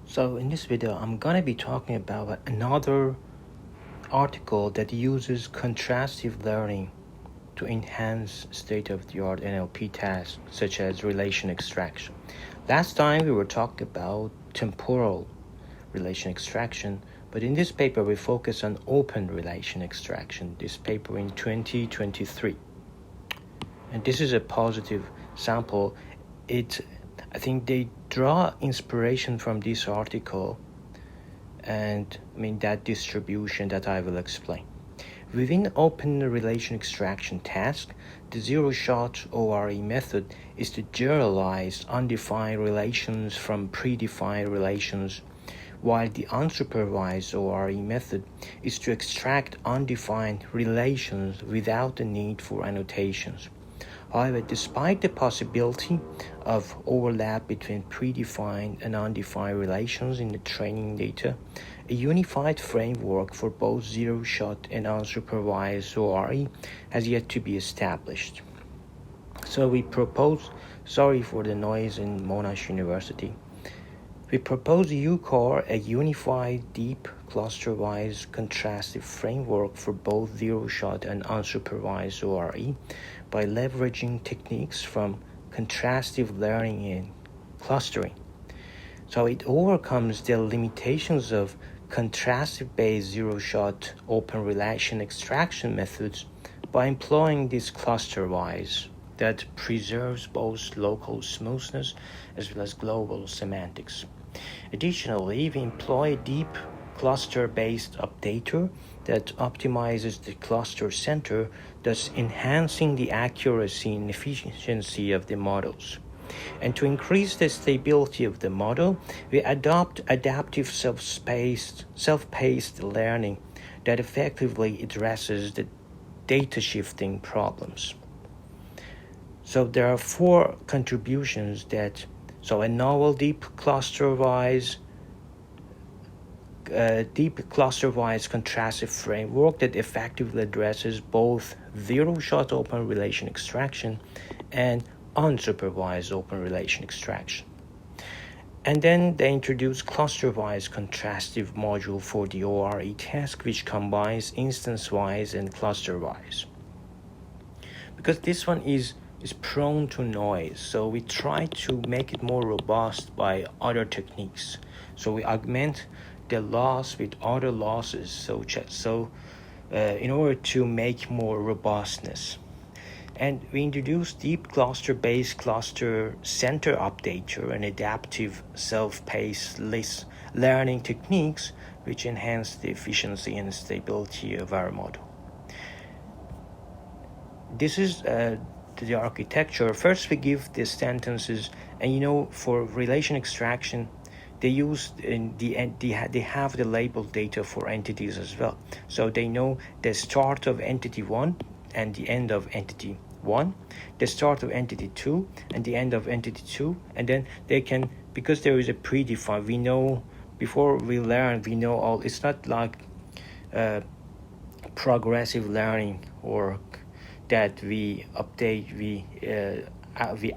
So in this video, I'm gonna be talking about another article that uses contrastive learning to enhance state-of-the-art NLP tasks such as relation extraction. Last time we were talking about temporal relation extraction, but in this paper we focus on open relation extraction, this paper in 2023. And this is a positive sample. I think they draw inspiration from this article and that distribution that I will explain. Within open relation extraction task, the zero-shot ORE method is to generalize undefined relations from predefined relations, while the unsupervised ORE method is to extract undefined relations without the need for annotations. However, despite the possibility of overlap between predefined and undefined relations in the training data, a unified framework for both zero-shot and unsupervised ORE has yet to be established. So we propose, sorry for the noise in Monash University, we propose UCAR, a unified, deep, cluster-wise, contrastive framework for both zero-shot and unsupervised ORE by leveraging techniques from contrastive learning and clustering. So it overcomes the limitations of contrastive-based zero-shot open relation extraction methods by employing this cluster-wise that preserves both local smoothness as well as global semantics. Additionally, we employ a deep cluster-based updater that optimizes the cluster center, thus enhancing the accuracy and efficiency of the models. And to increase the stability of the model, we adopt adaptive self-paced learning that effectively addresses the data shifting problems. So there are four contributions a novel deep cluster-wise contrastive framework that effectively addresses both zero-shot open relation extraction and unsupervised open relation extraction. And then they introduce cluster-wise contrastive module for the ORE task, which combines instance-wise and cluster-wise. Because this one is prone to noise, so we try to make it more robust by other techniques. So we augment the loss with other losses, in order to make more robustness. And we introduce deep cluster-based cluster center updater and adaptive self-paced learning techniques, which enhance the efficiency and stability of our model. This is the architecture. First, we give the sentences, and for relation extraction, they use they have the labeled data for entities as well. So they know the start of entity 1 and the end of entity 1, the start of entity 2 and the end of entity 2, and then they can, because there is a predefined, we know before we learn, we know all. It's not like progressive learning or that we update, we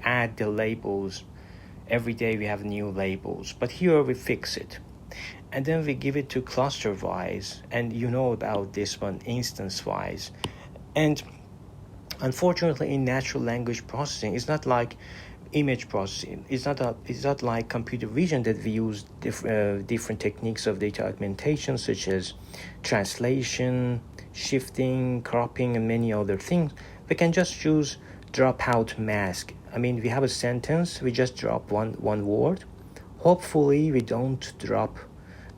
add the labels. Every day we have new labels, but here we fix it. And then we give it to cluster-wise, and about this one, instance-wise. And unfortunately, in natural language processing, it's not like image processing. It's not like computer vision that we use different techniques of data augmentation, such as translation, shifting, cropping, and many other things. We can just choose dropout mask. We have a sentence, we just drop one word. Hopefully we don't drop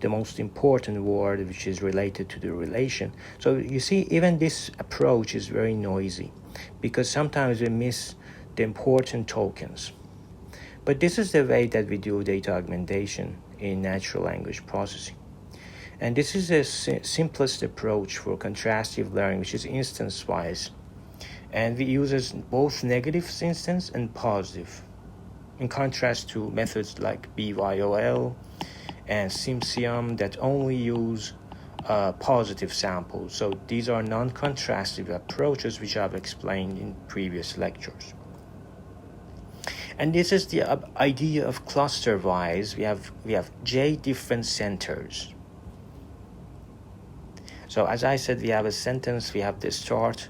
the most important word, which is related to the relation. So you see, even this approach is very noisy because sometimes we miss the important tokens. But this is the way that we do data augmentation in natural language processing. And this is the simplest approach for contrastive learning, which is instance-wise. And we use both negative instance and positive, in contrast to methods like BYOL and SimSium that only use positive samples. So these are non-contrastive approaches, which I've explained in previous lectures. And this is the idea of cluster-wise. We have J different centers. So as I said, we have a sentence, we have the start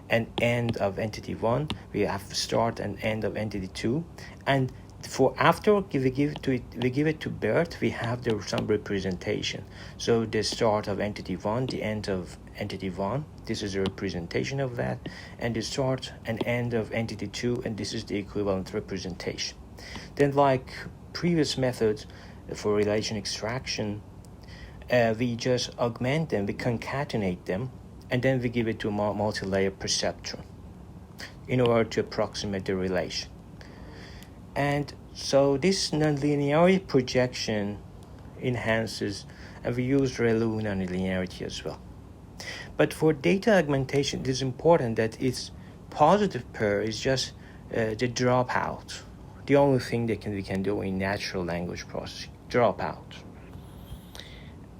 and end of entity 1, we have start and end of entity 2, and for after we give it to Bert, we have some representation. So the start of entity 1, the end of entity 1, this is a representation of that, and the start and end of entity 2, and this is the equivalent representation. Then, like previous methods for relation extraction, we just augment them, we concatenate them, and then we give it to a multi-layer perceptron in order to approximate the relation. And so this nonlinearity projection enhances, and we use ReLU nonlinearity as well. But for data augmentation, it is important that its positive pair is just the dropout. The only thing that we can do in natural language processing, dropout.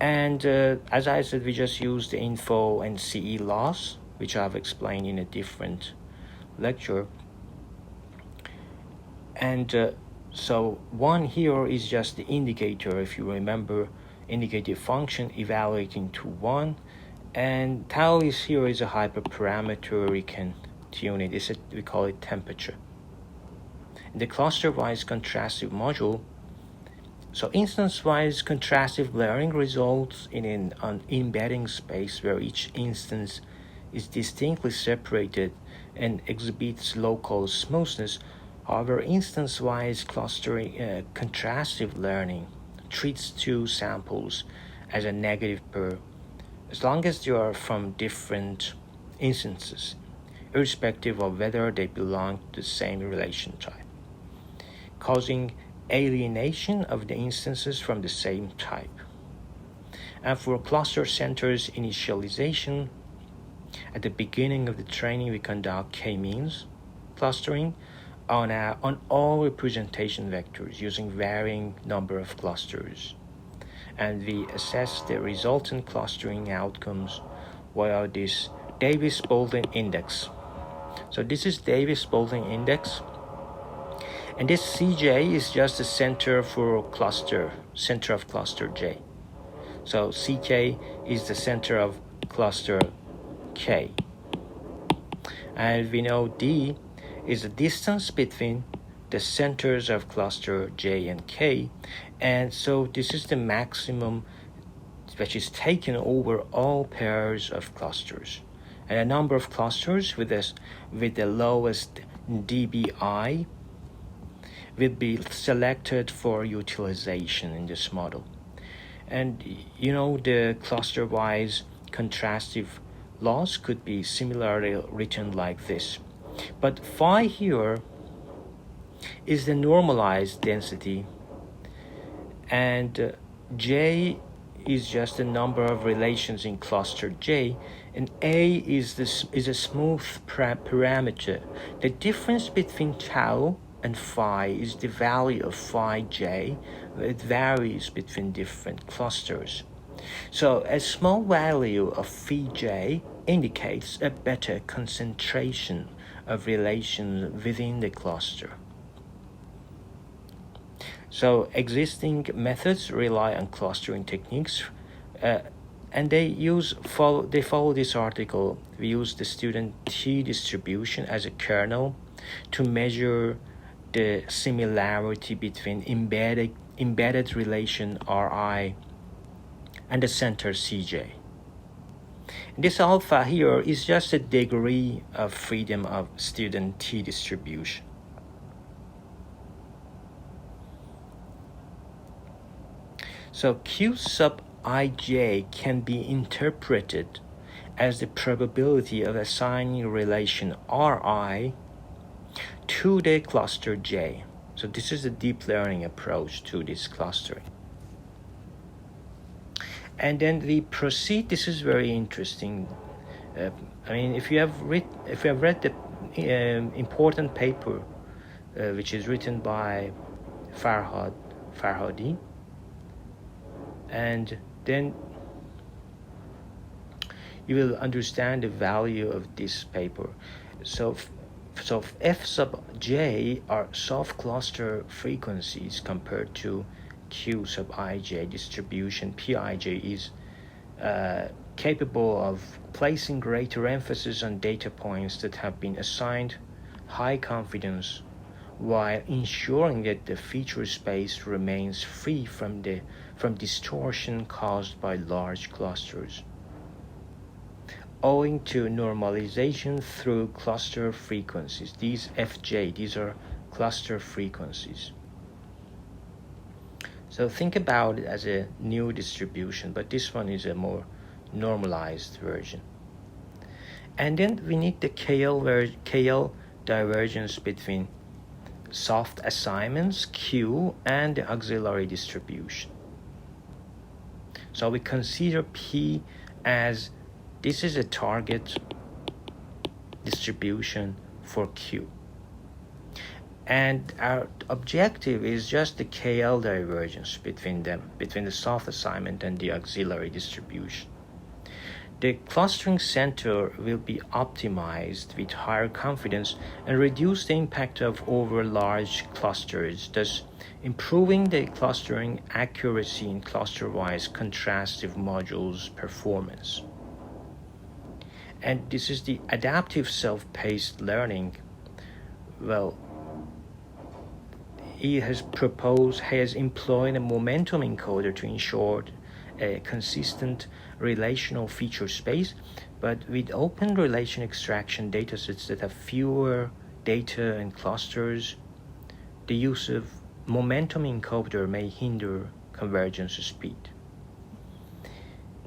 And as I said, we just use the info and CE loss, which I've explained in a different lecture. And so one here is just the indicator, if you remember, indicative function evaluating to 1. And tau is here is a hyperparameter, we can tune it, we call it temperature. In the cluster-wise contrastive module, so instance-wise contrastive layering results in an embedding space where each instance is distinctly separated and exhibits local smoothness. However, instance-wise clustering contrastive learning treats two samples as a negative pair as long as they are from different instances, irrespective of whether they belong to the same relation type, causing alienation of the instances from the same type. And for cluster centers initialization, at the beginning of the training, we conduct k-means clustering on all representation vectors using varying number of clusters. And we assess the resultant clustering outcomes via this Davis-Baldwin index. So this is Davis-Baldwin index. And this CJ is just the center for cluster, center of cluster J. So CK is the center of cluster K. And we know D is the distance between the centers of cluster J and K. And so this is the maximum which is taken over all pairs of clusters. And a number of clusters with the lowest dBi will be selected for utilization in this model. And you know, the cluster-wise contrastive loss could be similarly written like this. But phi here is the normalized density, and J is just the number of relations in cluster J, and A is a smooth parameter. The difference between tau and phi is the value of phi j. It varies between different clusters. So a small value of phi j indicates a better concentration of relations within the cluster. So existing methods rely on clustering techniques, and they follow this article. We use the student T distribution as a kernel to measure the similarity between embedded relation Ri and the center Cj. This alpha here is just a degree of freedom of student T distribution. So Q sub ij can be interpreted as the probability of assigning relation Ri to the cluster J. So this is a deep learning approach to this clustering. And then we proceed. This is very interesting. If you have read the important paper, which is written by Farhadi, and then you will understand the value of this paper. So f sub J are soft cluster frequencies compared to Q sub ij distribution. Pij is capable of placing greater emphasis on data points that have been assigned high confidence while ensuring that the feature space remains free from distortion caused by large clusters. Owing to normalization through cluster frequencies, these Fj, these are cluster frequencies. So think about it as a new distribution, but this one is a more normalized version. And then we need the KL divergence between soft assignments, Q, and the auxiliary distribution. So we consider P as this is a target distribution for Q. And our objective is just the KL divergence between them, between the soft assignment and the auxiliary distribution. The clustering center will be optimized with higher confidence and reduce the impact of over large clusters, thus improving the clustering accuracy in cluster-wise contrastive modules performance. And this is the adaptive self-paced learning. Well, he has employed a momentum encoder to ensure a consistent relational feature space, but with open relation extraction datasets that have fewer data and clusters, the use of momentum encoder may hinder convergence speed.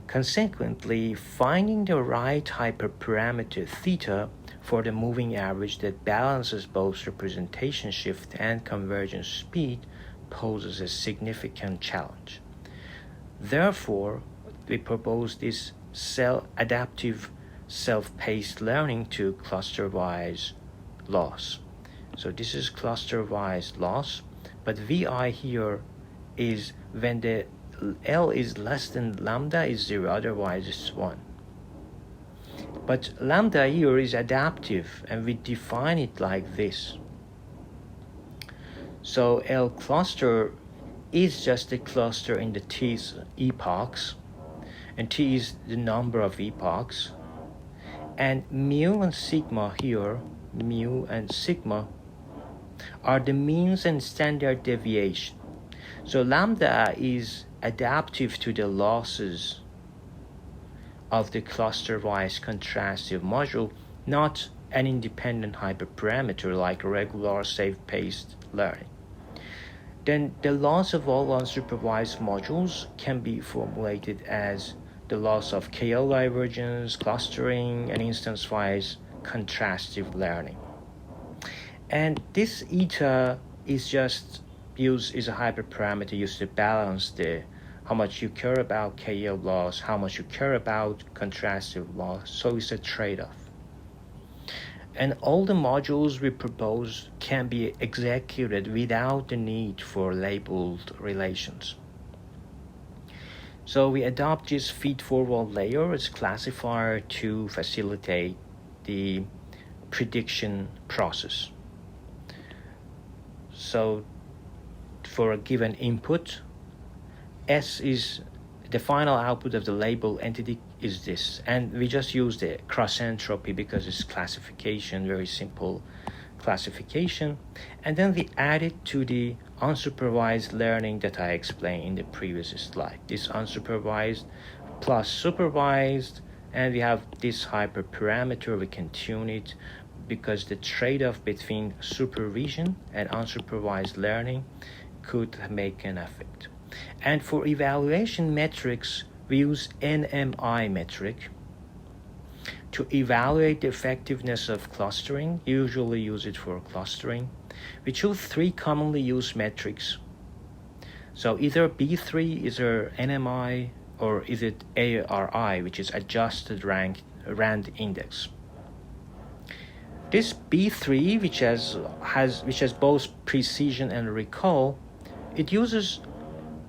Consequently, finding the right hyperparameter theta for the moving average that balances both representation shift and convergence speed poses a significant challenge. Therefore, we propose this adaptive self-paced learning to cluster-wise loss. So this is cluster-wise loss, but VI here is when the L is less than lambda is 0, otherwise it's 1. But lambda here is adaptive, and we define it like this. So L cluster is just a cluster in the T's epochs, and T is the number of epochs, and mu and sigma here, mu and sigma, are the means and standard deviation. So lambda is adaptive to the losses of the cluster-wise contrastive module, not an independent hyperparameter like regular safe-paced learning. Then the loss of all unsupervised modules can be formulated as the loss of KL divergence, clustering, and instance-wise contrastive learning. And this eta is a hyperparameter used to balance how much you care about KL loss, how much you care about contrastive loss, so it's a trade-off. And all the modules we propose can be executed without the need for labeled relations. So we adopt this feed-forward layer as classifier to facilitate the prediction process. So for a given input, S is the final output of the label entity is this, and we just use the cross entropy because it's classification, very simple classification, and then we add it to the unsupervised learning that I explained in the previous slide. This unsupervised plus supervised, and we have this hyperparameter. We can tune it because the trade-off between supervision and unsupervised learning could make an effect. And for evaluation metrics, we use NMI metric. To evaluate the effectiveness of clustering, usually use it for clustering. We choose 3 commonly used metrics. So either B3 is our NMI, or is it ARI, which is adjusted rand index. This B3, which has both precision and recall,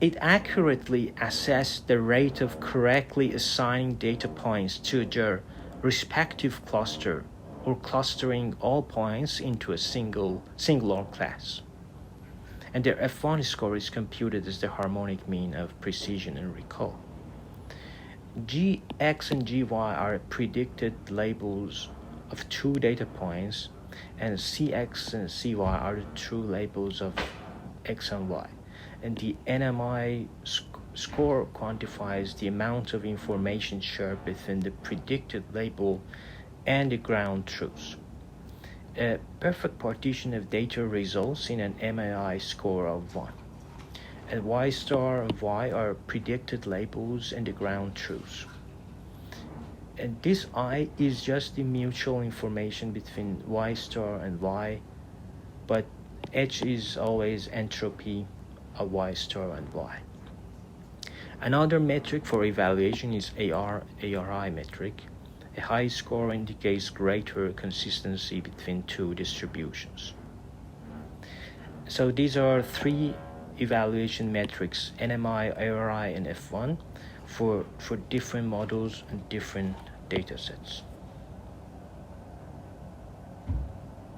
it accurately assesses the rate of correctly assigning data points to their respective cluster or clustering all points into a singular class. And their F1 score is computed as the harmonic mean of precision and recall. Gx and Gy are predicted labels of two data points, and Cx and Cy are the true labels of x and y. And the NMI score quantifies the amount of information shared between the predicted label and the ground truths. A perfect partition of data results in an MAI score of 1. And Y star and Y are predicted labels and the ground truths. And this I is just the mutual information between Y star and Y, but H is always entropy of Y star and Y. Another metric for evaluation is ARI metric. A high score indicates greater consistency between two distributions. So these are three evaluation metrics, NMI, ARI, and F1, for different models and different data sets.